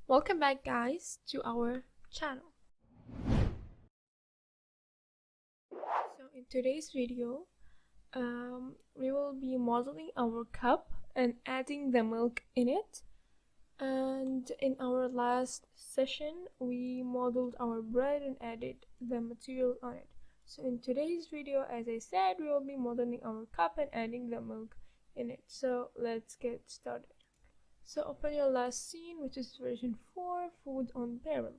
Welcome back guys to our channel. So in today's video, we will be modeling our cup and adding the milk in it. And in our last session, we modeled our bread and added the material on it. So in today's video, as I said, we will be modeling our cup and adding the milk in it. So let's get started. So open your last scene, which is version 4, food on barrel.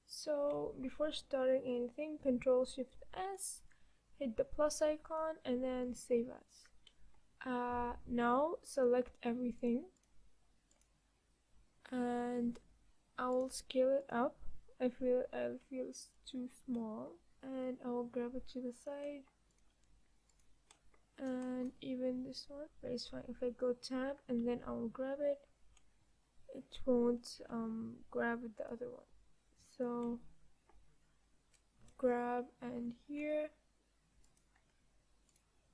So before starting anything, Control Shift S, hit the plus icon and then save as. Now select everything and I will scale it up. I feel it's too small and I will grab it to the side, and even this one, but it's fine. If I go tab and then I will grab it, it won't grab the other one. So grab, and here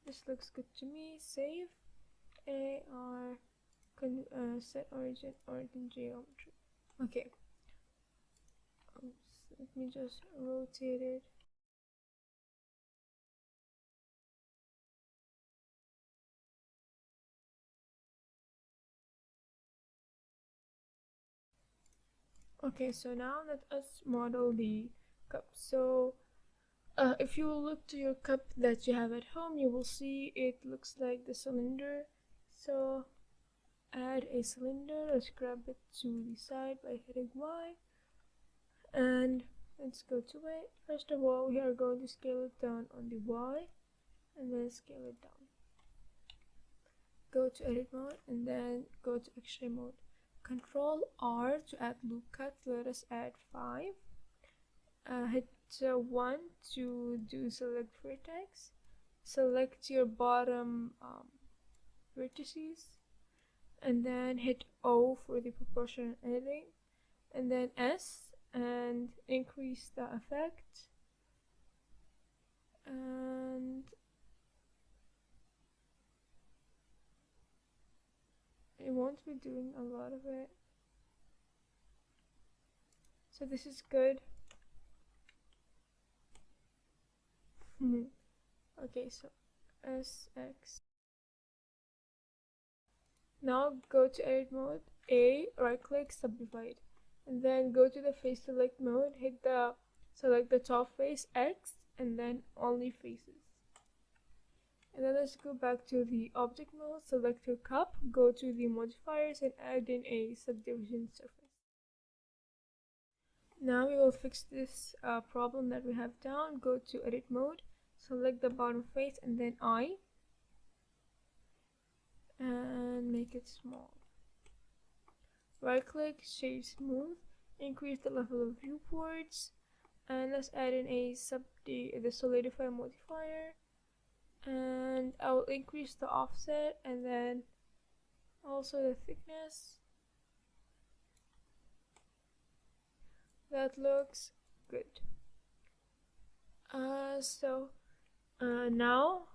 this looks good to me. Save. Set origin geometry. Okay, let me just rotate it. Okay, so now let us model the cup. So if you look to your cup that you have at home, you will see it looks like the cylinder. So add a cylinder. Let's grab it to the side by hitting Y, and let's go to it. First of all, we are going to scale it down on the Y and then scale it down. Go to edit mode and then go to X-ray mode. Control R to add loop cut. Let us add 5. Hit 1 to do select vertex. Select your bottom vertices, and then hit O for the proportional editing, and then S and increase the effect, and it won't be doing a lot of it, so this is good. Okay, so SX. Now go to edit mode, A, right click, subdivide, and then go to the face select mode, select the top face, X, and then only faces. And then let's go back to the object mode, select your cup, go to the modifiers and add in a subdivision surface. Now we will fix this problem that we have down. Go to edit mode, select the bottom face and then I, and make it small. Right click, shade smooth, increase the level of viewports, and let's add in the solidify modifier, and I will increase the offset and then also the thickness. That looks good. Now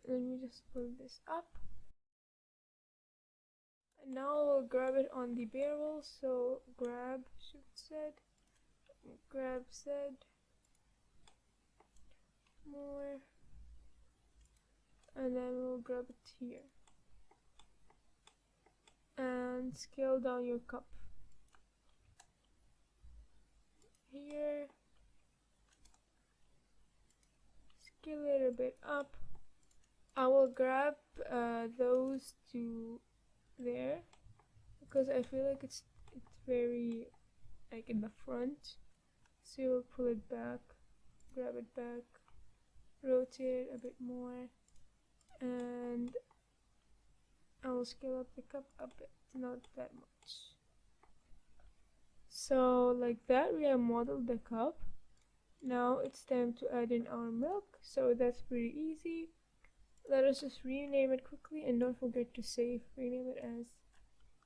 let me just pull this up. And now we'll grab it on the barrel. So grab Shift Z, grab Z, more, and then we'll grab it here and scale down your cup here, scale it a bit up. I will grab those two there because I feel like it's very like in the front, so you'll pull it back, grab it back, rotate it a bit more, and I will scale up the cup a bit, not that much. So like that, we have modeled the cup. Now it's time to add in our milk, so that's pretty easy. Let us just rename it quickly, and don't forget to save. Rename it as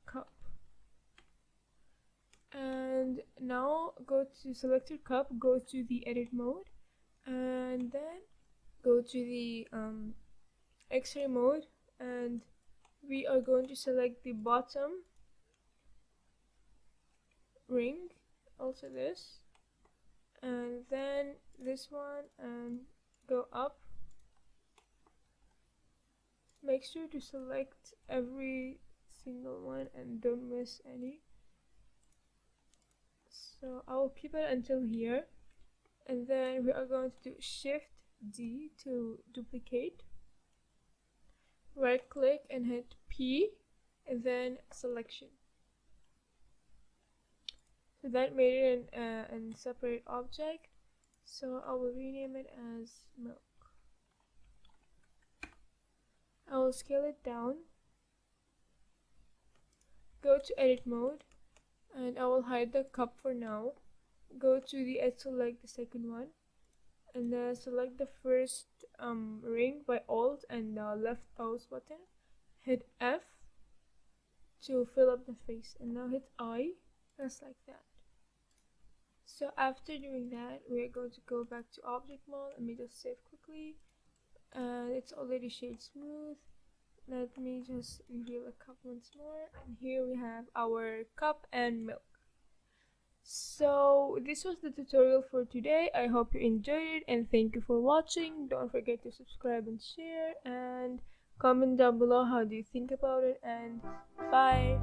cup. And now go to select your cup, go to the edit mode, and then go to the X-ray mode, and we are going to select the bottom ring, also this, and then this one, and go up. Make sure to select every single one and don't miss any. So I will keep it until here, and then we are going to do Shift D to duplicate. Right click and hit P, and then selection. So that made it a separate object. So I will rename it as milk. I will scale it down. Go to edit mode, and I will hide the cup for now. Go to the edge, select the second one, and then select the first ring by Alt and the left mouse button. Hit F to fill up the face, and now hit I, just like that. So after doing that, we are going to go back to object mode. Let me just save quickly. It's already shade smooth. Let me just reveal a cup once more, and here we have our cup and milk. So this was the tutorial for today. I hope you enjoyed it, and thank you for watching. Don't forget to subscribe and share, and comment down below how do you think about it, and bye.